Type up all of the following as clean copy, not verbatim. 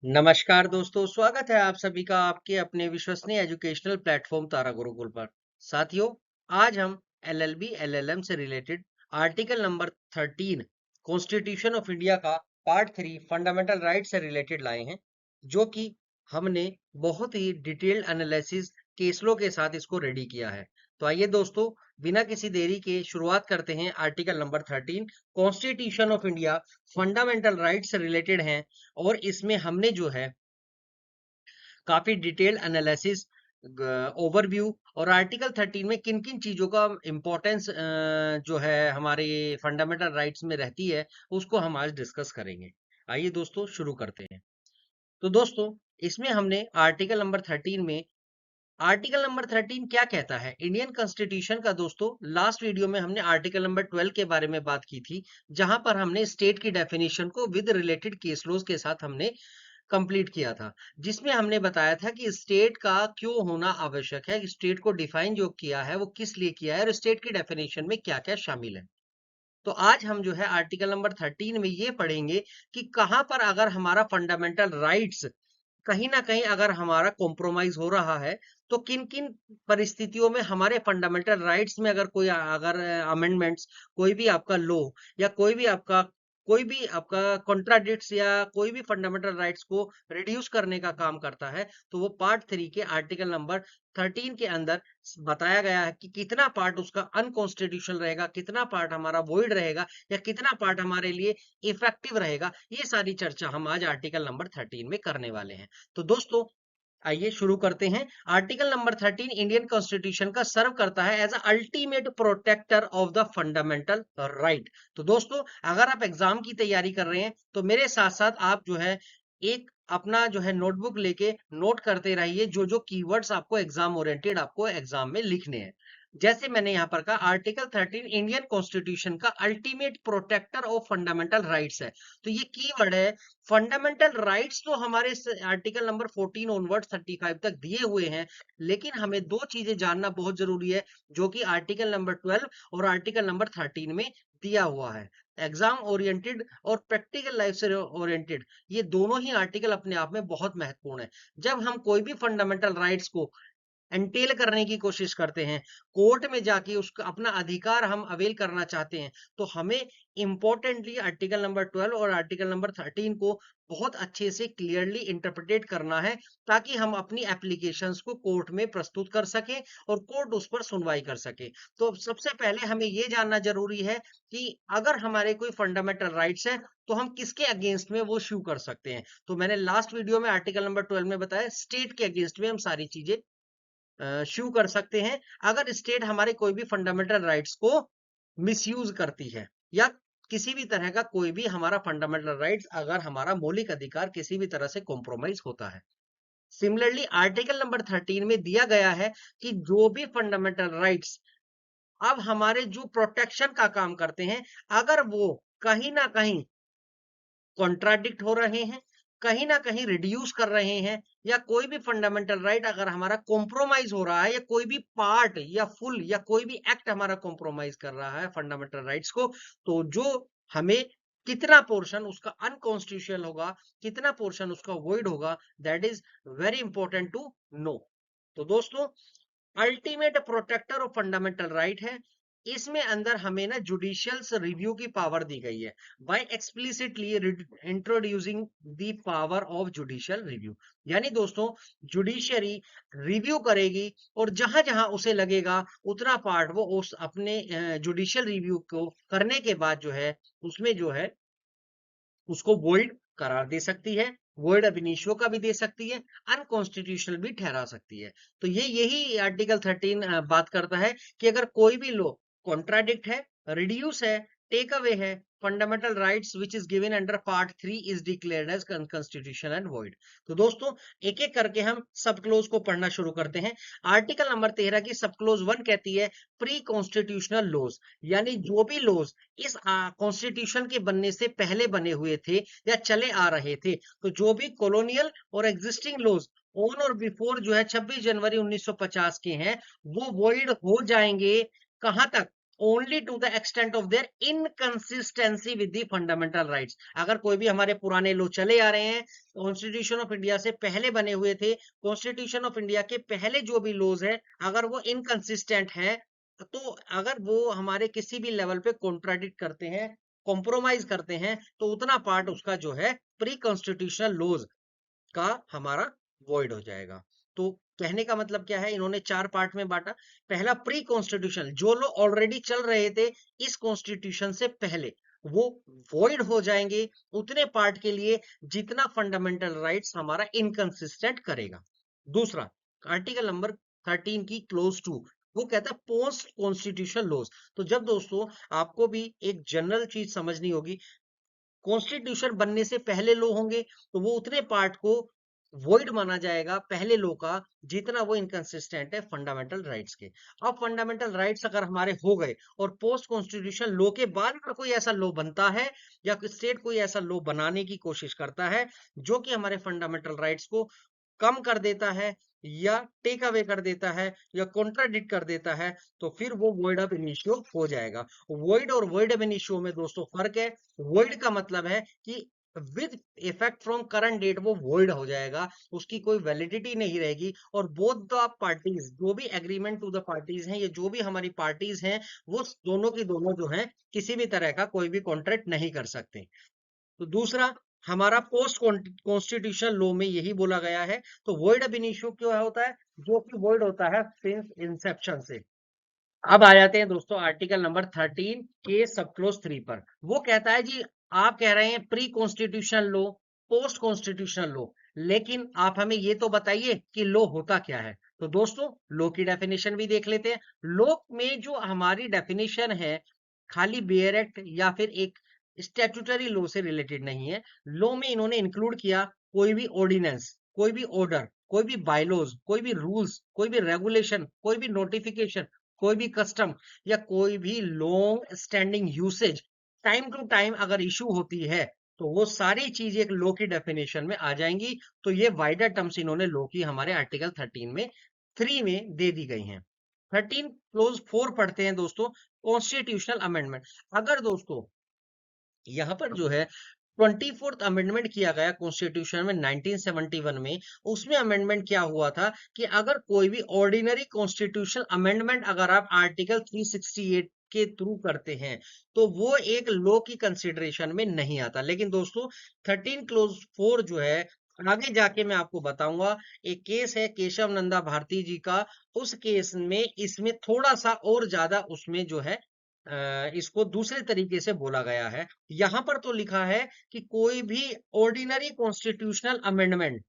नमस्कार दोस्तों, स्वागत है आप सभी का आपके अपने विश्वसनीय एजुकेशनल प्लेटफॉर्म तारा गुरुकुल पर। साथियों, आज हम एलएलबी एलएलएम से related article number 13 constitution of India का पार्ट 3 फंडामेंटल राइट से रिलेटेड लाए हैं, जो कि हमने बहुत ही डिटेल्ड एनालिसिस केस लॉ के साथ इसको रेडी किया है। तो आइए दोस्तों, बिना किसी देरी के शुरुआत करते हैं। Article number 13 constitution of India fundamental right से रिलेटेड है और इसमें हमने जो है काफी डिटेल्ड एनालिसिस, ओवरव्यू और आर्टिकल 13 में किन किन चीजों का इम्पोर्टेंस जो है हमारे फंडामेंटल राइट्स में रहती है, उसको हम आज डिस्कस करेंगे। आइए दोस्तों, शुरू करते हैं। तो दोस्तों, इसमें हमने आर्टिकल नंबर 13 में आर्टिकल नंबर 13 क्या कहता है इंडियन कॉन्स्टिट्यूशन का। दोस्तों, लास्ट वीडियो में हमने आर्टिकल नंबर 12 के बारे में बात की थी, जहां पर हमने स्टेट की डेफिनेशन को विद रिलेटेड केस लॉज के साथ हमने कंप्लीट किया था, जिसमें हमने बताया था कि स्टेट का क्यों होना आवश्यक है, स्टेट को डिफाइन जो किया है वो किस लिए किया है और स्टेट की डेफिनेशन में क्या क्या शामिल है। तो आज हम जो है आर्टिकल नंबर 13 में ये पढ़ेंगे कि कहां पर अगर हमारा फंडामेंटल राइट्स कहीं ना कहीं अगर हमारा कॉम्प्रोमाइज हो रहा है, तो किन किन परिस्थितियों में हमारे फंडामेंटल राइट्स में अगर अमेंडमेंट्स, कोई भी आपका लॉ या कोई भी आपका कॉन्ट्राडिक्ट्स या कोई भी फंडामेंटल राइट्स को रिड्यूस करने का काम करता है, तो वो पार्ट 3 के आर्टिकल नंबर 13 के अंदर बताया गया है कि कितना पार्ट उसका अनकॉन्स्टिट्यूशनल रहेगा, कितना पार्ट हमारा वॉइड रहेगा या कितना पार्ट हमारे लिए इफेक्टिव रहेगा। ये सारी चर्चा हम आज आर्टिकल नंबर 13 में करने वाले हैं। तो दोस्तों, आइए शुरू करते हैं। आर्टिकल नंबर 13 इंडियन कॉन्स्टिट्यूशन का सर्व करता है as ultimate protector of the fundamental right. तो दोस्तों, अगर आप एग्जाम की तैयारी कर रहे हैं तो मेरे साथ साथ आप जो है एक अपना जो है नोटबुक लेके नोट करते रहिए, जो जो कीवर्ड्स आपको एग्जाम ओरिएंटेड आपको एग्जाम में लिखने हैं। जैसे मैंने यहाँ पर कहा, आर्टिकल 13 इंडियन कॉन्स्टिट्यूशन का ultimate protector of fundamental rights है। तो ये कीवर्ड है फंडामेंटल राइट्स। तो हमारे आर्टिकल नंबर 14 ऑनवर्ड 35 तक दिए हुए हैं, लेकिन हमें दो चीजें जानना बहुत जरूरी है, जो कि आर्टिकल नंबर 12 और आर्टिकल नंबर 13 में दिया हुआ है। एग्जाम ओरिएंटेड और प्रैक्टिकल लाइफ से ओरिएंटेड, ये दोनों ही आर्टिकल अपने आप में बहुत महत्वपूर्ण है। जब हम कोई भी फंडामेंटल राइट्स को एंटेल करने की कोशिश करते हैं, कोर्ट में जाके उसका अपना अधिकार हम अवेल करना चाहते हैं, तो हमें इंपॉर्टेंटली आर्टिकल नंबर 12 और आर्टिकल नंबर 13 को बहुत अच्छे से क्लियरली इंटरप्रेटेट करना है, ताकि हम अपनी एप्लीकेशंस को कोर्ट में प्रस्तुत कर सकें और कोर्ट उस पर सुनवाई कर सके। तो सबसे पहले हमें ये जानना जरूरी है कि अगर हमारे कोई फंडामेंटल राइट्स है, तो हम किसके अगेंस्ट में वो शू कर सकते हैं। तो मैंने लास्ट वीडियो में आर्टिकल नंबर 12 में बताया, स्टेट के अगेंस्ट में हम सारी चीजें शू कर सकते हैं, अगर स्टेट हमारे कोई भी फंडामेंटल राइट्स को मिसयूज करती है या किसी भी तरह का कोई भी हमारा फंडामेंटल राइट्स, अगर हमारा मौलिक अधिकार किसी भी तरह से कॉम्प्रोमाइज होता है। सिमिलरली आर्टिकल नंबर 13 में दिया गया है कि जो भी फंडामेंटल राइट्स अब हमारे जो प्रोटेक्शन का काम करते हैं, अगर वो कहीं ना कहीं कॉन्ट्राडिक्ट हो रहे हैं, कहीं ना कहीं रिड्यूस कर रहे हैं, या कोई भी फंडामेंटल राइट अगर हमारा कॉम्प्रोमाइज हो रहा है, या कोई भी पार्ट या फुल या कोई भी एक्ट हमारा कॉम्प्रोमाइज कर रहा है फंडामेंटल राइट्स को, तो जो हमें कितना पोर्शन उसका अनकॉन्स्टिट्यूशनल होगा, कितना पोर्शन उसका वॉइड होगा, that is very important to know. तो दोस्तों, ultimate protector of fundamental right है। इसमें अंदर हमें ना जुडिशियल रिव्यू की पावर दी गई है, by explicitly introducing the power of judicial review. यानी दोस्तों, जुडिशरी रिव्यू करेगी और जहां जहां उसे लगेगा उतना पार्ट वो उस अपने जुडिशियल रिव्यू को करने के बाद जो है उसमें जो है उसको वोइड करार दे सकती है, वोइड अब इनिशियो का भी दे सकती है, अनकॉन्स्टिट्यूशनल भी ठहरा सकती है। तो ये यही आर्टिकल 13 बात करता है कि अगर कोई भी लॉ कॉन्ट्राडिक्ट है, रिड्यूस है, टेक अवे है, fundamental rights which is given under part 3 is declared as unconstitutional and void. तो दोस्तों, एक एक करके हम सब क्लोज को पढ़ना शुरू करते हैं। आर्टिकल नंबर 13 की सब क्लोज 1 कहती है प्री कॉन्स्टिट्यूशनल लॉज, यानी जो भी लॉज इस कॉन्स्टिट्यूशन के बनने से पहले बने हुए थे या चले आ रहे थे, तो जो भी कॉलोनियल और एग्जिस्टिंग लॉज ऑन और बिफोर जो है 26 जनवरी 1950 के हैं, वो वॉइड हो जाएंगे। कहां तक? Only to the extent of their inconsistency with the fundamental rights. अगर कोई भी हमारे पुराने लॉ चले आ रहे हैं, कॉन्स्टिट्यूशन ऑफ इंडिया से पहले बने हुए थे, कॉन्स्टिट्यूशन ऑफ इंडिया के पहले जो भी लॉज है, अगर वो इनकंसिस्टेंट है, तो अगर वो हमारे किसी भी लेवल पे कॉन्ट्राडिक्ट करते हैं, कॉम्प्रोमाइज करते हैं, तो उतना पार्ट उसका जो है प्री कॉन्स्टिट्यूशनल लॉज का हमारा वॉइड हो जाएगा। तो कहने का मतलब क्या है, इन्होंने 4 पार्ट में बांटा। पहला प्री कॉन्स्टिट्यूशन, जो लोग ऑलरेडी चल रहे थे इस कॉन्स्टिट्यूशन से पहले, वो वॉइड हो जाएंगे उतने पार्ट के लिए जितना फंडामेंटल राइट्स हमारा इनकंसिस्टेंट करेगा। दूसरा, आर्टिकल नंबर 13 की क्लोज 2, वो कहता है पोस्ट कॉन्स्टिट्यूशन लॉज। तो जब दोस्तों आपको भी एक जनरल चीज समझनी होगी, कॉन्स्टिट्यूशन बनने से पहले लो होंगे तो वो उतने पार्ट को वॉइड माना जाएगा पहले लो का जितना वो इनकंसिस्टेंट है फंडामेंटल राइट्स के। अब फंडामेंटल राइट्स अगर हमारे हो गए और पोस्ट कॉन्स्टिट्यूशन लो के बाद अगर कोई ऐसा लो बनता है या स्टेट कोई ऐसा लो बनाने की कोशिश करता है जो कि हमारे फंडामेंटल राइट्स को कम कर देता है या टेक अवे कर देता है या कॉन्ट्राडिक्ट कर देता है, तो फिर वो वॉइड ऑफ इनिशियो हो जाएगा। वॉइड और वॉइड ऑफ इनिशियो में दोस्तों फर्क है। वॉइड का मतलब है कि with effect from current date वो वॉइड हो जाएगा, उसकी कोई वैलिडिटी नहीं रहेगी, और बोथ द पार्टीज, जो भी एग्रीमेंट टू द पार्टीज हैं, ये जो भी हमारी पार्टीज हैं, वो दोनों की दोनों जो है किसी भी तरह का कोई भी कॉन्ट्रैक्ट नहीं कर सकते। तो दूसरा, हमारा पोस्ट कॉन्स्टिट्यूशन लॉ में यही बोला गया है। तो वॉइड अब इनिशियो क्या होता है, जो कि वॉइड होता है सिंस इंसेप्शन से। अब आ जाते हैं दोस्तों आर्टिकल नंबर 13 के सब क्लोज 3 पर। वो कहता है जी, आप कह रहे हैं pre constitution law, post constitution law, लेकिन आप हमें ये तो बताइए कि लॉ होता क्या है। तो दोस्तों लॉ की डेफिनेशन भी देख लेते हैं। लॉ में जो हमारी डेफिनेशन है, खाली बेयर एक्ट या फिर एक स्टैट्यूटरी लॉ से रिलेटेड नहीं है। लॉ में इन्होंने इंक्लूड किया कोई भी ऑर्डिनेंस, कोई भी ऑर्डर, कोई भी बायलॉज, कोई भी रूल्स, कोई भी रेगुलेशन, कोई भी नोटिफिकेशन, कोई भी कस्टम, या कोई भी long standing usage time to time अगर इशू होती है, तो वो सारी चीज एक लॉ की डेफिनेशन में आ जाएंगी। तो ये वाइडर टर्म्स इन्होंने लॉ की हमारे आर्टिकल 13 में 3 में दे दी गई हैं। 13 क्लोज 4 पढ़ते हैं दोस्तों, कॉन्स्टिट्यूशनल अमेंडमेंट। अगर दोस्तों यहाँ पर जो है 24th अमेंडमेंट किया गया कॉन्स्टिट्यूशन में 1971 में, उसमें अमेंडमेंट क्या हुआ था कि अगर कोई भी ऑर्डिनरी कॉन्स्टिट्यूशनल अमेंडमेंट अगर आप आर्टिकल 368 के थ्रू करते हैं तो वो एक लॉ की कंसिडरेशन में नहीं आता। लेकिन दोस्तों 13 क्लोज 4 जो है, आगे जाके मैं आपको बताऊंगा, एक केस है केशव नंदा भारती जी का। उस केस में इसमें थोड़ा सा और ज्यादा उसमें जो है इसको दूसरे तरीके से बोला गया है। यहां पर तो लिखा है कि कोई भी ordinary constitutional amendment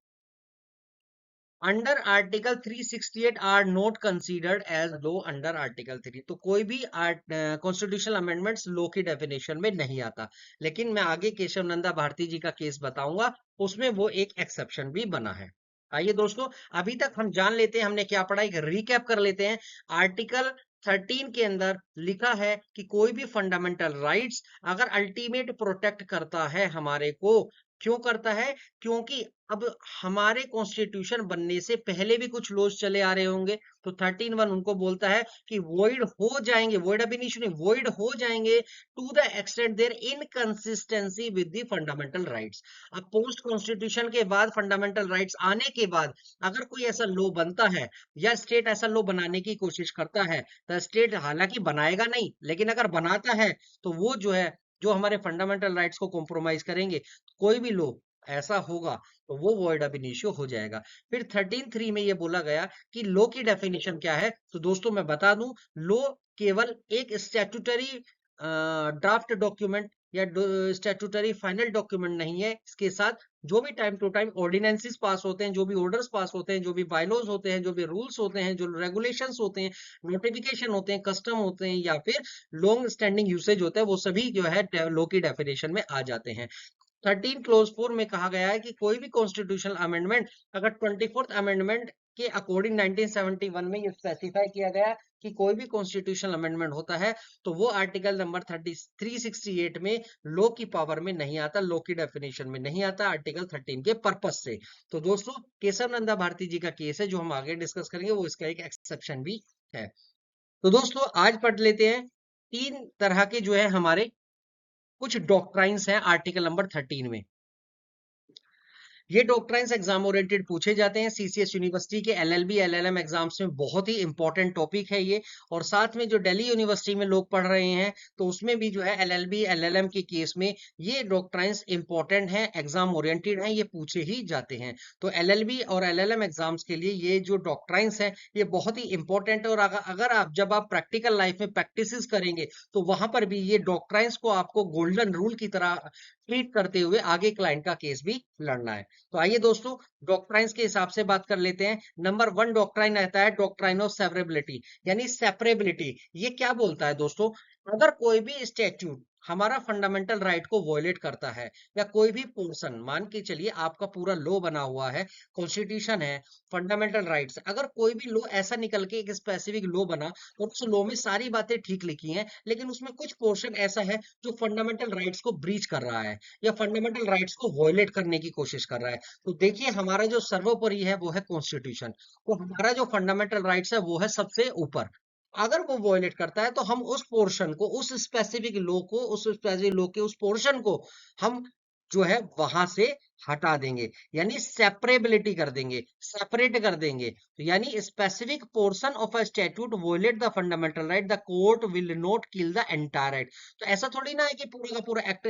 under article 368 are not considered as law under article 3। तो कोई भी कॉन्स्टिट्यूशनल अमेंडमेंट्स लॉ की डेफिनेशन में नहीं आता। लेकिन मैं आगे केशव नंदा भारती जी का केस बताऊंगा, उसमें वो एक एक्सेप्शन भी बना है। आइए दोस्तों, अभी तक हम जान लेते हैं हमने क्या पढ़ा, एक रिकैप कर लेते हैं। आर्टिकल 13 के अंदर लिखा है कि कोई भी फंडामेंटल राइट्स अगर अल्टीमेट प्रोटेक्ट करता है हमारे को, क्यों करता है, क्योंकि अब हमारे कॉन्स्टिट्यूशन बनने से पहले भी कुछ लॉज चले आ रहे होंगे। तो 13(1) उनको बोलता है कि वॉइड हो जाएंगे, वॉइड अब इनिशियो नहीं, वॉइड हो जाएंगे to the extent their inconsistency with the fundamental rights. अब पोस्ट कॉन्स्टिट्यूशन के बाद फंडामेंटल राइट्स आने के बाद अगर कोई ऐसा लॉ बनता है या स्टेट ऐसा लॉ बनाने की कोशिश करता है, तो स्टेट हालांकि बनाएगा नहीं, लेकिन अगर बनाता है तो वो जो है, जो हमारे फंडामेंटल राइट्स को कॉम्प्रोमाइज करेंगे, कोई भी लॉ ऐसा होगा तो वो वॉइड अब इनिशियो हो जाएगा। फिर 13(3) में ये बोला गया कि लॉ की डेफिनेशन क्या है। तो दोस्तों मैं बता दूं, लॉ केवल एक स्टैट्यूटरी ड्राफ्ट डॉक्यूमेंट या स्टैट्यूटरी फाइनल डॉक्यूमेंट नहीं है। इसके साथ जो भी टाइम टू टाइम ऑर्डिनेंसेस पास होते हैं, जो भी ऑर्डर्स पास होते हैं, जो भी बायलॉज होते हैं, जो भी रूल्स होते हैं, जो रेगुलेशंस होते हैं, नोटिफिकेशन होते हैं, कस्टम होते हैं, या फिर लॉन्ग स्टैंडिंग यूसेज होता है, वो सभी जो है लॉ की डेफिनेशन में आ जाते हैं। 13 क्लोज 4 में कहा गया है कि कोई भी कॉन्स्टिट्यूशनल अमेंडमेंट अगर 24th अमेंडमेंट के अकॉर्डिंग 1971 में ये स्पेसिफाई किया गया कि कोई भी कॉन्स्टिट्यूशनल अमेंडमेंट होता है, तो वो आर्टिकल नंबर 368 में लॉ की पावर में नहीं आता, लॉ की डेफिनेशन में नहीं आता, आर्टिकल 13 के पर्पस से। तो दोस्तों केशव नंदा भारती जी का केस है जो हम आगे डिस्कस करेंगे, वो इसका एक एक्सेप्शन भी है। तो दोस्तों आज पढ़ लेते हैं तीन तरह के जो है हमारे कुछ डॉक्ट्राइन्स हैं आर्टिकल नंबर 13 में। ये डॉक्ट्राइन्स एग्जाम ओरिएंटेड पूछे जाते हैं सीसीएस यूनिवर्सिटी के एलएलबी एलएलएम एग्जाम्स में। बहुत ही इंपॉर्टेंट टॉपिक है ये। और साथ में जो दिल्ली यूनिवर्सिटी में लोग पढ़ रहे हैं तो उसमें भी जो है एलएलबी एलएलएम के केस में ये डॉक्ट्राइन्स इंपॉर्टेंट हैं, एग्जाम ओरिएंटेड हैं, ये पूछे ही जाते हैं। तो एलएलबी और एलएलएम एग्जाम्स के लिए ये जो डॉक्ट्राइन्स हैं ये बहुत ही इंपॉर्टेंट है। और अगर आप जब आप प्रैक्टिकल लाइफ में प्रैक्टिस करेंगे तो वहां पर भी ये डॉक्ट्राइन्स को आपको गोल्डन रूल की तरह ट्रीट करते हुए आगे क्लाइंट का केस भी लड़ना है। तो आइए दोस्तों डॉक्ट्राइन्स के हिसाब से बात कर लेते हैं। नंबर 1 डॉक्ट्राइन रहता है डॉक्ट्राइन ऑफ सेपरेबिलिटी, यानी सेपरेबिलिटी। ये क्या बोलता है दोस्तों, अगर कोई भी स्टैट्यूट हमारा फंडामेंटल राइट को वॉयलेट करता है या कोई भी पोर्शन, मान के चलिए आपका पूरा लॉ बना हुआ है, कॉन्स्टिट्यूशन है, फंडामेंटल राइट्स, अगर कोई भी लॉ ऐसा निकल के एक स्पेसिफिक लॉ बना और उस लॉ में सारी बातें ठीक लिखी हैं लेकिन उसमें कुछ पोर्शन ऐसा है जो फंडामेंटल राइट्स को ब्रीच कर रहा है या फंडामेंटल राइट्स को वॉयलेट करने की कोशिश कर रहा है, तो देखिए हमारा जो सर्वोपरि है वो है कॉन्स्टिट्यूशन। तो हमारा जो फंडामेंटल राइट्स है वो है सबसे ऊपर। अगर वो वॉयलेट करता है तो हम उस पोर्शन को, उस स्पेसिफिक लॉ को, उस स्पेसिफिक लॉ के उस पोर्शन को हम जो है वहां से हटा देंगे, यानी सेपरेबिलिटी कर देंगे, सेपरेट कर देंगे। तो यानी specific portion of a statute violate the fundamental right, the court will not kill the entire right. तो ऐसा थोड़ी ना है कि पूरा का पूरा एक्ट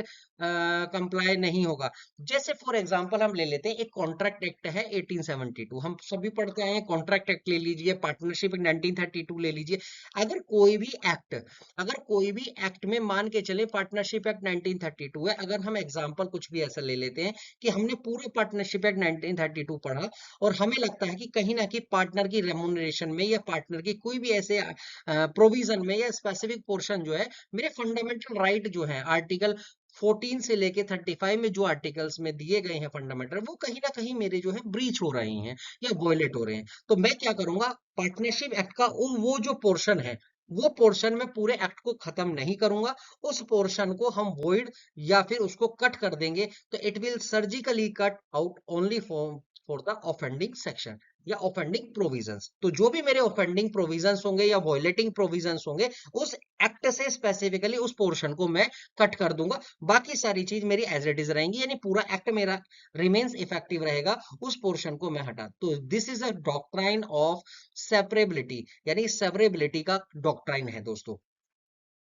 कंप्लाई नहीं होगा। जैसे फॉर एग्जांपल हम ले लेते हैं एक कॉन्ट्रैक्ट एक्ट है 1872, हम सभी पढ़ते आए हैं। कॉन्ट्रैक्ट एक्ट ले लीजिए, पार्टनरशिप एक्ट 1932 ले लीजिए। अगर कोई भी एक्ट, अगर कोई भी एक्ट में मान के चले पार्टनरशिप एक्ट 1932 है, अगर हम एग्जांपल कुछ भी ऐसा ले लेते हैं कि हमने पूरे पार्टनरशिप एक्ट 1932 पढ़ा और हमें लगता है कि कहीं ना कहीं पार्टनर की रेमुनरेशन में या पार्टनर की कोई भी ऐसे प्रोविजन में या स्पेसिफिक पोर्शन जो है मेरे फंडामेंटल राइट जो है आर्टिकल 14 से लेके 35 में जो आर्टिकल्स में दिए गए हैं फंडामेंटल, वो कहीं ना कहीं मेरे जो है ब्रीच हो रहे हैं या वॉयलेट हो रहे हैं, तो मैं क्या करूंगा, पार्टनरशिप एक्ट का वो जो पोर्शन है वो पोर्शन में पूरे एक्ट को खत्म नहीं करूंगा, उस पोर्शन को हम वॉइड या फिर उसको कट कर देंगे। तो it will surgically cut out only for the offending section या ऑफेंडिंग प्रोविजंस। तो जो भी मेरे ऑफेंडिंग प्रोविजंस होंगे या वॉयलेटिंग प्रोविजंस होंगे उस एक्ट से स्पेसिफिकली उस पोर्शन को मैं कट कर दूंगा, बाकी सारी चीज मेरी एज इट इज रहेंगी, यानी पूरा एक्ट मेरा रिमेन्स इफेक्टिव रहेगा, उस पोर्शन को मैं हटा। तो this is a doctrine of separability, यानी सेपरेबिलिटी का डॉक्ट्राइन है दोस्तों।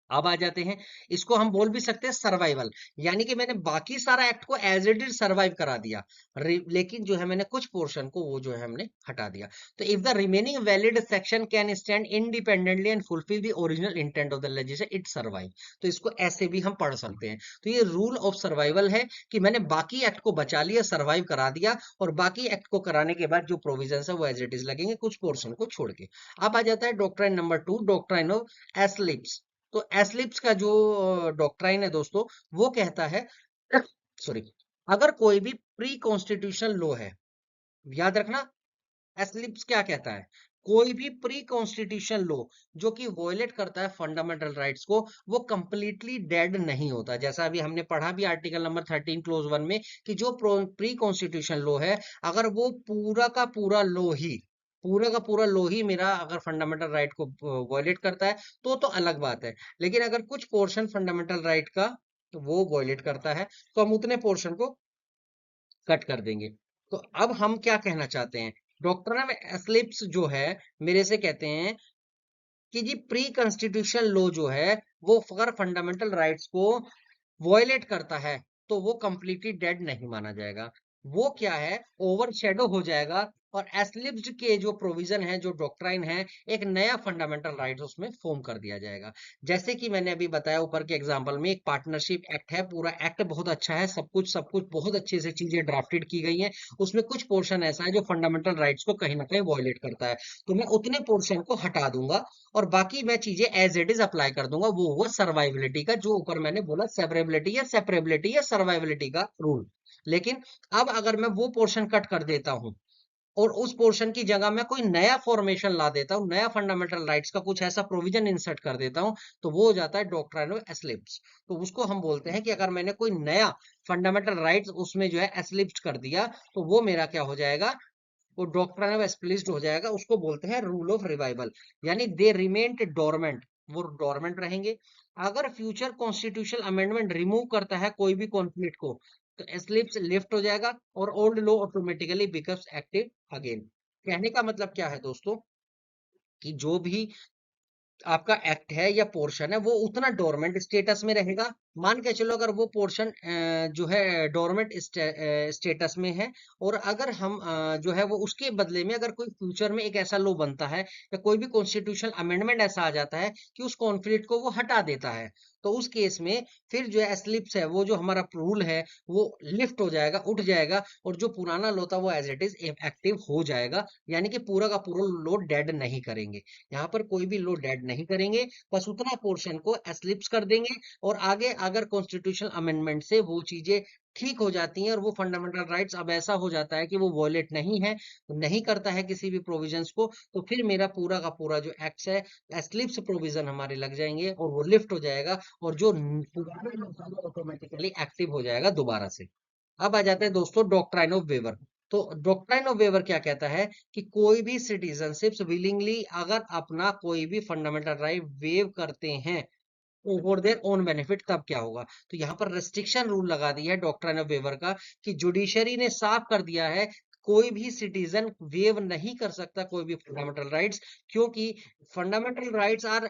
अब आ जाते हैं, इसको हम बोल भी सकते हैं सर्वाइवल, यानी कि मैंने बाकी सारा एक्ट को एज इट इज सर्वाइव करा दिया, लेकिन जो है मैंने कुछ पोर्शन को वो जो है हमने हटा दिया। तो if the remaining valid section can stand independently and fulfil the original intent of the legislation it survive. तो इसको ऐसे भी हम पढ़ सकते हैं। तो ये रूल ऑफ सर्वाइवल है कि मैंने बाकी एक्ट को बचा लिया, सर्वाइव करा दिया, और बाकी एक्ट को कराने के बाद जो प्रोविजन है वो एज इट इज लगेंगे कुछ पोर्शन को छोड़ के। अब आ जाता है डॉक्ट्राइन नंबर 2, डॉक्ट्राइन ऑफ एस्लिप्स। तो एस्लिप्स का जो डॉक्ट्राइन है दोस्तों वो कहता है सॉरी, अगर कोई भी प्री कॉन्स्टिट्यूशन लॉ है, याद रखना एस्लिप्स क्या कहता है, कोई भी प्री कॉन्स्टिट्यूशन लॉ जो कि वॉयलेट करता है फंडामेंटल राइट्स को वो कंप्लीटली डेड नहीं होता। जैसा अभी हमने पढ़ा भी आर्टिकल नंबर 13 क्लोज 1 में कि जो प्री कॉन्स्टिट्यूशन लॉ है अगर वो पूरा का पूरा लॉ ही, पूरा का पूरा लॉ ही मेरा अगर फंडामेंटल राइट को वॉयलेट करता है तो अलग बात है, लेकिन अगर कुछ पोर्शन फंडामेंटल राइट का तो वो वॉयलेट करता है तो हम उतने पोर्शन को कट कर देंगे। तो अब हम क्या कहना चाहते हैं, डॉक्टर ऑफ एस्लिप्स जो है मेरे से कहते हैं कि जी प्री कॉन्स्टिट्यूशन लॉ जो है वो अगर फंडामेंटल राइट्स को वॉयलेट करता है तो वो कंप्लीटली डेड नहीं माना जाएगा, वो क्या है ओवरशैडो हो जाएगा, और एस्लिप्स्ड के जो प्रोविजन है, जो डॉक्ट्राइन है, एक नया फंडामेंटल राइट उसमें फॉर्म कर दिया जाएगा। जैसे कि मैंने अभी बताया ऊपर के एग्जांपल में, एक पार्टनरशिप एक्ट है, पूरा एक्ट बहुत अच्छा है, सब कुछ बहुत अच्छे से चीजें ड्राफ्टेड की गई हैं, उसमें कुछ पोर्शन ऐसा है जो फंडामेंटल राइट्स को कहीं ना कहीं वॉयलेट करता है, तो मैं उतने पोर्शन को हटा दूंगा और बाकी मैं चीजें एज इट इज अप्लाई कर दूंगा। वो हुआ सर्वाइविलिटी का, जो ऊपर मैंने बोला सेपरेबिलिटी या सर्वाइविलिटी का रूल। लेकिन अब अगर मैं वो पोर्शन कट कर देता हूं और उस पोर्शन की जगह मैं कोई नया फॉर्मेशन ला देता हूं, नया फंडामेंटल राइट्स का कुछ ऐसा प्रोविजन इंसर्ट कर देता हूं, तो वो हो जाता है डॉक्ट्राइन ऑफ एस्लिप्स। तो उसको हम बोलते हैं कि अगर मैंने कोई नया फंडामेंटल राइट्स उसमें जो है एस्लिप्स कर दिया तो वो मेरा क्या हो जाएगा, वो डॉक्ट्राइन ऑफ एस्प्लिस्ड हो जाएगा, उसको बोलते हैं रूल ऑफ रिवाइवल, यानी दे रिमेन्ड डोरमेंट, वो डोरमेंट रहेंगे। अगर फ्यूचर कॉन्स्टिट्यूशनल अमेंडमेंट रिमूव करता है कोई भी कॉन्फ्लिक्ट को, तो स्लिप्स लिफ्ट हो जाएगा और old law automatically becomes active again. कहने का मतलब क्या है दोस्तों, कि जो भी आपका एक्ट है या पोर्शन है वो उतना डोरमेंट स्टेटस में रहेगा। मान के चलो अगर वो पोर्शन जो है डोरमेंट स्टेटस में है, और अगर हम जो है वो उसके बदले में अगर कोई फ्यूचर में एक ऐसा लॉ बनता है या कोई भी कॉन्स्टिट्यूशनल अमेंडमेंट ऐसा आ जाता है कि उस कॉन्फ्लिक्ट को वो हटा देता है, तो उस केस में फिर जो है स्लिप्स है वो जो हमारा रूल है वो लिफ्ट हो जाएगा, उठ जाएगा, और जो पुराना लॉ था वो एज इट इज एक्टिव हो जाएगा। यानी कि पूरा का पूरा लॉ डेड नहीं करेंगे, यहाँ पर कोई भी लो डेड नहीं करेंगे, बस उतना पोर्शन को एस्लिप्स कर देंगे। और आगे अगर कॉन्स्टिट्यूशनल अमेंडमेंट से वो चीजें ठीक हो जाती हैं और वो फंडामेंटल राइट्स अब ऐसा हो जाता है कि वो वॉयलेट नहीं है, नहीं करता है किसी भी प्रोविजंस को, तो फिर मेरा पूरा का पूरा जो एक्ट है एस्लिप्स प्रोविजन हमारे लग जाएंगे और वो लिफ्ट हो जाएगा, और जो पुराना ऑटोमेटिकली एक्टिव हो जाएगा दोबारा से। अब आ जाते हैं दोस्तों डॉक्ट्राइन ऑफ वेवर। तो डॉक्ट्राइन ऑफ वेवर क्या कहता है, कि कोई भी सिटीजनशिप्स विलिंगली अगर अपना कोई भी फंडामेंटल राइट वेव करते हैं फॉर देयर ओन बेनिफिट, तब क्या होगा। तो यहाँ पर रेस्ट्रिक्शन रूल लगा दिया है डॉक्ट्राइन ऑफ वेवर का, कि जुडिशरी ने साफ कर दिया है कोई भी सिटीजन वेव नहीं कर सकता कोई भी फंडामेंटल राइट्स, क्योंकि fundamental rights are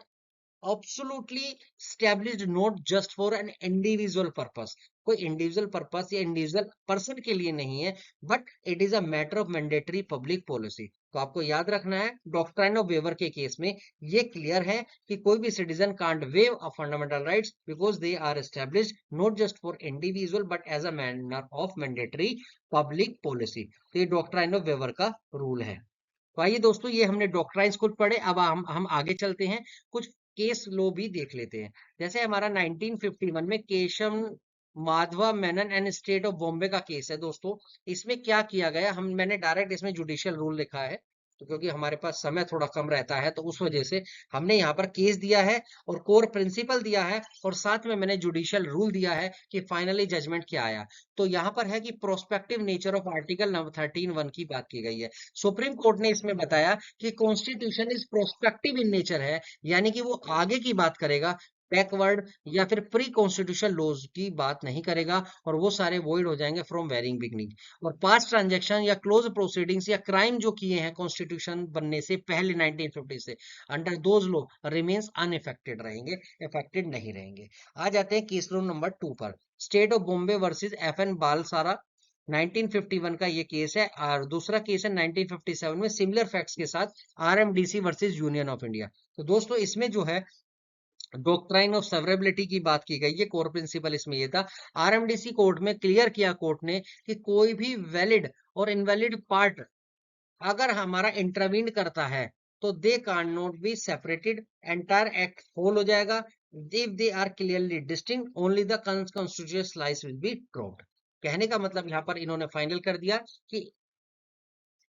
absolutely established not just for an individual purpose, कोई इंडिविजुअल पर्पस या इंडिविजुअल पर्सन के लिए नहीं है, but it is a matter of mandatory public policy. तो आपको याद रखना है डॉक्ट्राइन ऑफ वेवर के केस में ये क्लियर है कि कोई भी citizen can't waive a fundamental rights because they are established not just for individual but as a matter of mandatory public policy. तो ये डॉक्ट्राइन ऑफ वेवर का रूल है। तो आइए दोस्तों, ये हमने डॉक्ट्राइन्स कुछ पढ़े, अब हम आगे चलते हैं, कुछ केस लो भी देख लेते हैं। जैसे हमारा 1951 में Keshav Madhava Menon and state of Bombay का केस है दोस्तों। इसमें क्या किया गया, मैंने डायरेक्ट इसमें जुडिशियल रूल लिखा है, तो क्योंकि हमारे पास समय थोड़ा कम रहता है तो उस वजह से हमने यहाँ पर केस दिया है और कोर प्रिंसिपल दिया है, और साथ में मैंने जुडिशियल रूल दिया है कि फाइनली जजमेंट क्या आया। तो यहाँ पर है कि prospective nature of article number 13(1) की बात की गई है। सुप्रीम कोर्ट ने इसमें बताया कि constitution is prospective in nature है, यानी कि वो आगे की बात करेगा, बैकवर्ड या फिर प्री कॉन्स्टिट्यूशन लॉज की बात नहीं करेगा, और वो सारे वॉइड हो जाएंगे फ्रॉम वेरिंग बिगनिंग। और पास्ट ट्रांजैक्शन या क्लोज प्रोसीडिंग्स या क्राइम जो किए हैं कॉन्स्टिट्यूशन बनने से पहले 1950 से, under those law remains unaffected रहेंगे, इफेक्टेड नहीं रहेंगे। आ जाते हैं केस लो नंबर 2 पर, state of Bombay versus FN बालसारा। 1951 का ये केस है, और दूसरा केस है 1957 में सिमिलर फैक्ट्स के साथ RMDC versus union of India. तो दोस्तों इसमें जो है डॉक्ट्राइन ऑफ सेवरेबिलिटी की बात की गई है, कोर प्रिंसिपल इसमें ये था। RMDC कोर्ट में क्लियर किया कोर्ट ने कि कोई भी वैलिड और इनवैलिड पार्ट अगर हमारा इंटरवीन करता है तो they can not be separated, entire act whole हो जाएगा। If they are clearly distinct only the constitutional slice will be dropped. कहने का मतलब यहाँ पर इन्होंने फाइनल कर दिया कि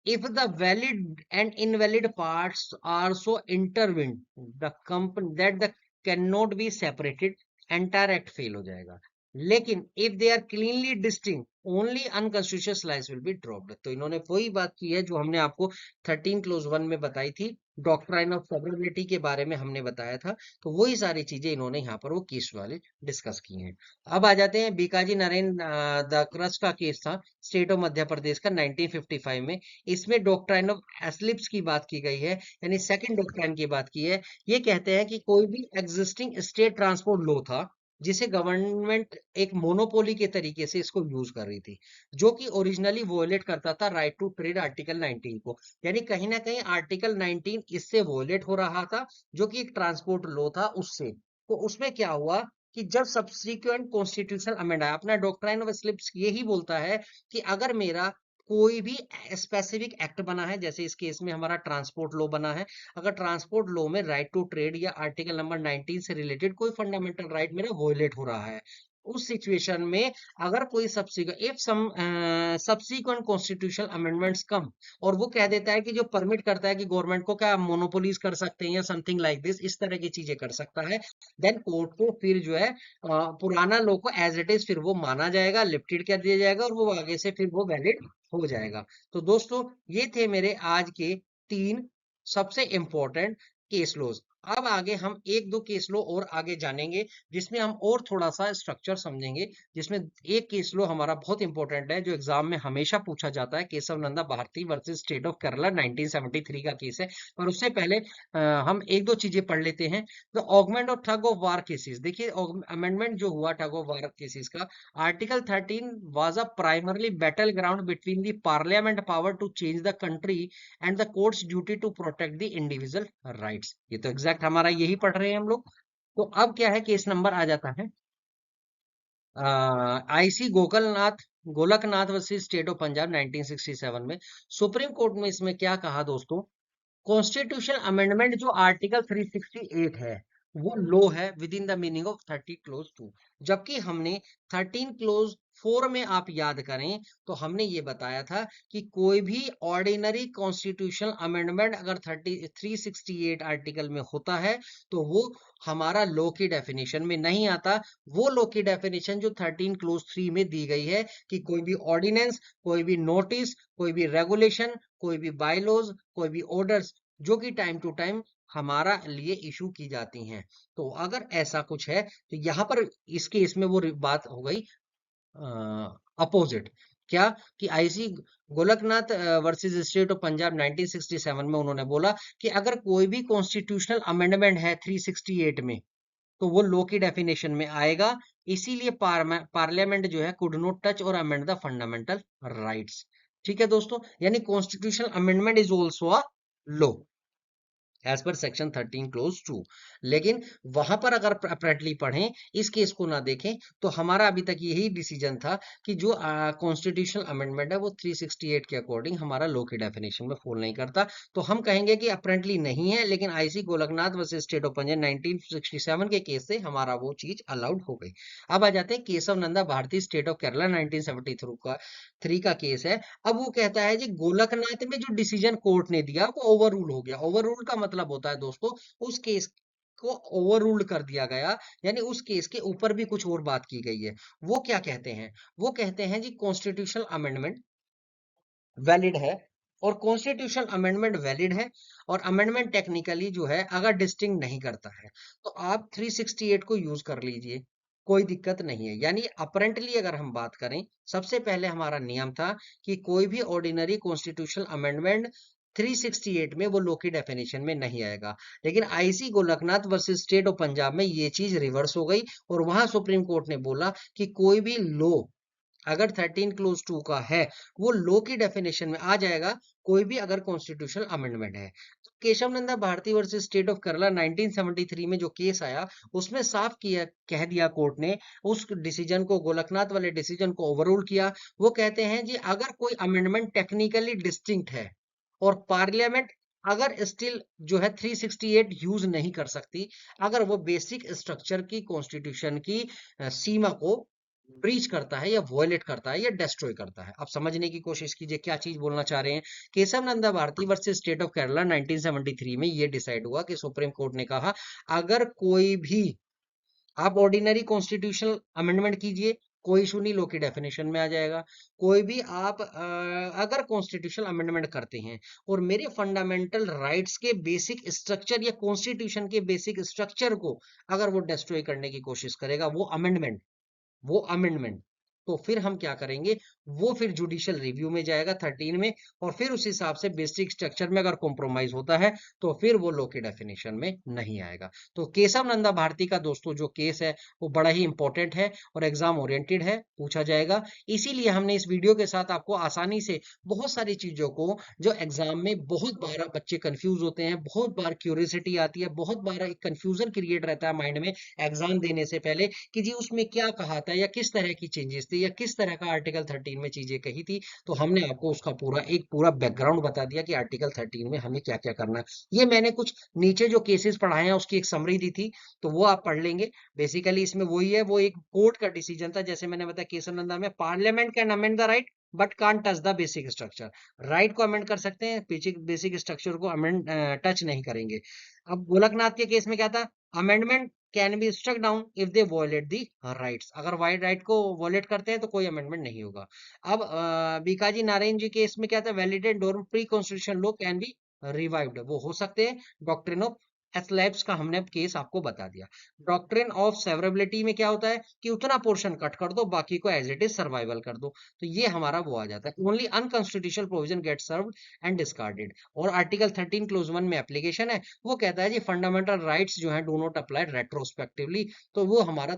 if the valid and invalid parts are so intertwined the company that the cannot be separated, entire act fail हो जाएगा। लेकिन if they are cleanly distinct only unconstitutional slice will be dropped। तो इन्होंने वही बात की है जो हमने आपको 13(1) में बताई थी, डॉक्ट्राइन ऑफ सेवरेबिलिटी के बारे में हमने बताया था, तो वही सारी चीजें इन्होंने यहाँ पर वो केस वाले डिस्कस की हैं। अब आ जाते हैं बीकाजी नरेंद्र दाकरस का केस था, स्टेट ऑफ मध्य प्रदेश का 1955 में। इसमें डॉक्ट्राइन ऑफ एस्लिप्स की बात की गई है, यानी सेकंड डॉक्ट्राइन की बात की है। ये कहते हैं कि कोई भी एग्जिस्टिंग स्टेट ट्रांसपोर्ट लॉ था जिसे गवर्नमेंट एक मोनोपोली के तरीके से इसको यूज कर रही थी, जो कि ओरिजिनली वोलेट करता था राइट टू ट्रेड आर्टिकल 19 को, यानी कहीं ना कहीं आर्टिकल 19 इससे वोलेट हो रहा था, जो कि एक ट्रांसपोर्ट लॉ था उससे। तो उसमें क्या हुआ कि जब सब्सिक्वेंट कॉन्स्टिट्यूशनल अमेंड आया, अपना डॉक्ट्राइन ऑफ स्लिप्स यही बोलता है कि अगर मेरा कोई भी स्पेसिफिक एक्ट बना है, जैसे इस केस में हमारा ट्रांसपोर्ट लॉ बना है, अगर ट्रांसपोर्ट लॉ में राइट टू ट्रेड या आर्टिकल नंबर 19 से रिलेटेड कोई फंडामेंटल राइट मेरा वोलेट हो रहा है, उस सिचुएशन में अगर कोई सब्सिक्वेंट कॉन्स्टिट्यूशनल अमेंडमेंट्स कम, और वो कह देता है कि जो परमिट करता है कि गवर्नमेंट को क्या मोनोपोलीज कर सकते हैं या समथिंग लाइक दिस, इस तरह की चीजें कर सकता है, देन कोर्ट को फिर जो है पुराना लॉ को एज इट इज फिर वो माना जाएगा, लिफ्टेड कर दिया जाएगा, और वो आगे से फिर वो वैलिड हो जाएगा। तो दोस्तों ये थे मेरे आज के 3 सबसे इंपॉर्टेंट केस लॉज। अब आगे हम एक दो केस लो और आगे जानेंगे, जिसमें हम और थोड़ा सा स्ट्रक्चर समझेंगे, जिसमें एक केस लो हमारा बहुत इंपॉर्टेंट है, जो एग्जाम में हमेशा पूछा जाता है, Kesavananda Bharati versus state of Kerala 1973 का केस है। पर उससे पहले हम एक दो चीजें पढ़ लेते हैं। तो ऑगमेंट और ठग ऑफ वार केसेस, देखिए अमेंडमेंट जो हुआ ठग ऑफ वार केसेस का, article 13 was a primarily battle ground between the parliament power to change the country and the courts duty to protect the individual rights. ये तो exact हमारा यही पढ़ रहे हैं हम लोग। तो अब क्या है, केस नंबर आ जाता है IC Golaknath versus state of Punjab 1967 में। सुप्रीम कोर्ट में इसमें क्या कहा दोस्तों, कॉन्स्टिट्यूशन अमेंडमेंट जो आर्टिकल 368 है वो लो है with in the meaning of 30 close 2, जबकि हमने 13 क्लोज 4 में आप याद करें तो हमने ये बताया था कि कोई भी ऑर्डिनरी कॉन्स्टिट्यूशनल अमेंडमेंट अगर 368 आर्टिकल में होता है तो वो हमारा लॉ की डेफिनेशन में नहीं आता। वो लॉ की डेफिनेशन जो 13 क्लोज 3 में दी गई है कि कोई भी ऑर्डिनेंस, कोई भी नोटिस, कोई भी रेगुलेशन, कोई भी बायलॉज, कोई भी ऑर्डर्स जो कि टाइम टू टाइम हमारा लिए इशू की जाती हैं। तो अगर ऐसा कुछ है तो यहाँ पर इस केस में वो बात हो गई अपोजिट। क्या कि IC Golaknath versus state of Punjab 1967 में उन्होंने बोला कि अगर कोई भी कॉन्स्टिट्यूशनल अमेंडमेंट है 368 में तो वो लॉ की डेफिनेशन में आएगा। इसीलिए पार्लियामेंट जो है कुड नॉट टच और अमेंड द फंडामेंटल राइट्स। ठीक है दोस्तों, यानी constitutional amendment is also a law as per section 13 clause 2। लेकिन वहां पर अगर अपेरेंटली पढ़ें, इस केस को ना देखें, तो हमारा अभी तक यही डिसीजन था कि जो कॉन्स्टिट्यूशनल अमेंडमेंट है वो 368 के अकॉर्डिंग हमारा लॉ की डेफिनेशन में फॉल नहीं करता। तो हम कहेंगे कि अपेरेंटली नहीं है, लेकिन IC Golaknath versus state of Punjab 1967 के केस से हमारा वो चीज अलाउड हो गई। अब आ जाते हैं Kesavananda Bharti state of Kerala 1973 का 3 का केस है। अब वो कहता है जी गोलकनाथ में जो डिसीजन कोर्ट ने दिया वो ओवर रूल हो गया। ओवर रूल का मतलब होता है दोस्तों उस केस को ओवर रूल्ड कर दिया गया, यानी उस केस के ऊपर भी कुछ और बात की गई है। वो क्या कहते हैं, वो कहते हैं जी कॉन्स्टिट्यूशनल अमेंडमेंट वैलिड है, और कॉन्स्टिट्यूशनल अमेंडमेंट वैलिड है, और अमेंडमेंट टेक्निकली जो है अगर डिस्टिंग नहीं करता है तो आप 368 को यूज कर लीजिए, कोई दिक्कत नहीं है। यानी अपरेंटली अगर हम बात करें, सबसे पहले हमारा नियम था कि कोई भी ऑर्डिनरी कॉन्स्टिट्यूशनल अमेंडमेंट 368 में वो लॉ की डेफिनेशन में नहीं आएगा। लेकिन IC Golaknath versus state of Punjab में ये चीज रिवर्स हो गई, और वहां सुप्रीम कोर्ट ने बोला कि कोई भी लॉ अगर 13 क्लोज 2 का है वो लॉ की डेफिनेशन में आ जाएगा, कोई भी अगर कॉन्स्टिट्यूशनल अमेंडमेंट है। तो Kesavananda Bharati versus state of Kerala 1973 में जो केस आया उसमें साफ किया कह दिया कोर्ट ने, उस डिसीजन को, गोलकनाथ वाले डिसीजन को ओवररूल किया। वो कहते हैं जी अगर कोई अमेंडमेंट टेक्निकली डिस्टिंक्ट है और पार्लियामेंट अगर स्टिल जो है 368 यूज नहीं कर सकती, अगर वो बेसिक स्ट्रक्चर की कॉन्स्टिट्यूशन की सीमा को ब्रीच करता है या वॉयलेट करता है या डिस्ट्रॉय करता है। अब समझने की कोशिश कीजिए क्या चीज बोलना चाह रहे हैं। Kesavananda Bharati versus state of Kerala 1973 में ये डिसाइड हुआ कि सुप्रीम कोर्ट ने कहा अगर कोई भी आप ऑर्डिनरी कॉन्स्टिट्यूशनल अमेंडमेंट कीजिए, कोई इशू नहीं, लॉ की डेफिनेशन में आ जाएगा। कोई भी आप अगर कॉन्स्टिट्यूशनल अमेंडमेंट करते हैं और मेरे फंडामेंटल राइट्स के बेसिक स्ट्रक्चर या कॉन्स्टिट्यूशन के बेसिक स्ट्रक्चर को अगर वो डिस्ट्रॉय करने की कोशिश करेगा, वो अमेंडमेंट, तो फिर हम क्या करेंगे, वो फिर जुडिशियल रिव्यू में जाएगा 13 में, और फिर उस हिसाब से बेसिक स्ट्रक्चर में अगर कॉम्प्रोमाइज होता है तो फिर वो लॉ की डेफिनेशन में नहीं आएगा। तो केशव नंदा भारती का दोस्तों जो केस है वो बड़ा ही इंपॉर्टेंट है और एग्जाम ओरिएंटेड है, पूछा जाएगा। इसीलिए हमने इस वीडियो के साथ आपको आसानी से बहुत सारी चीजों को जो एग्जाम में बहुत बार बच्चे कंफ्यूज होते हैं, बहुत बार क्यूरियोसिटी आती है, बहुत बार एक कंफ्यूजन क्रिएट रहता है माइंड में एग्जाम देने से पहले कि जी उसमें क्या कहा था या किस तरह की चेंजेस थी या किस तरह का आर्टिकल 13 में चीजें कही थी। तो हमने आपको उसका पूरा बैकग्राउंड बता दिया कि आर्टिकल 13 में हमें क्या क्या करना है। ये मैंने कुछ नीचे जो केसेस पढ़ाए हैं उसकी एक समरी दी थी, तो वो आप पढ़ लेंगे। बेसिकली इसमें वही है, वो एक कोर्ट का डिसीजन था, जैसे मैंने बताया केशव नंदा में parliament can amend the right but can't touch the basic structure. Right को अमेंड कर सकते हैं, बेसिक स्ट्रक्चर को अमेंड टच नहीं करेंगे। अब गोलकनाथ के केस में क्या था, amendment can be struck down if they violate the rights, अगर वाइड राइट को वॉयलेट करते हैं तो कोई अमेंडमेंट नहीं होगा। अब बीकाजी नारायण जी केस में क्या था, validate norm pre constitution law can be revived, वो हो सकते हैं डॉक्ट्रिन ऑफ एस्लैब्स का हमने अब केस आपको बता दिया। डॉक्ट्रिन ऑफ सेवरेबिलिटी में क्या होता है कि उतना पोर्शन कट कर दो, बाकी को एज इट इज सर्वाइवल कर दो। तो ये हमारा वो आ जाता है, only unconstitutional provision get severed and discarded. और आर्टिकल 13 क्लोज 1 में एप्लीकेशन है, वो कहता है जी फंडामेंटल राइट्स जो है डू नॉट अप्लाई रेट्रोस्पेक्टिवली। तो वो हमारा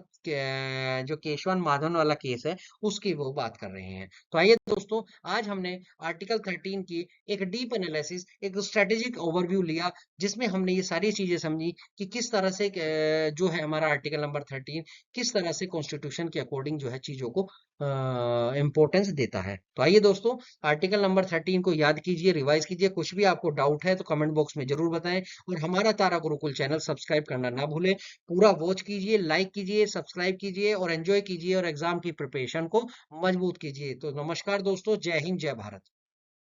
जो केशवन माधवन वाला केस है उसकी वो बात कर रहे हैं। तो आइए दोस्तों, आज हमने आर्टिकल 13 की एक डीप एनालिसिस, एक स्ट्रेटेजिक ओवरव्यू लिया, जिसमें हमने ये सारी चीजें समझी कि किस तरह से जो है हमारा आर्टिकल नंबर 13 किस तरह से कॉन्स्टिट्यूशन के अकॉर्डिंग जो है चीजों को इंपॉर्टेंस देता है। तो आइए दोस्तों, आर्टिकल नंबर 13 को याद कीजिए, रिवाइज कीजिए। कुछ भी आपको डाउट है तो कमेंट बॉक्स में जरूर बताएं, और हमारा तारा गुरुकुल चैनल सब्सक्राइब करना ना भूलें। पूरा वॉच कीजिए, लाइक कीजिए, सब्सक्राइब कीजिए और एंजॉय कीजिए, और एग्जाम की प्रिपरेशन को मजबूत कीजिए। तो नमस्कार दोस्तों, जय हिंद, जय भारत।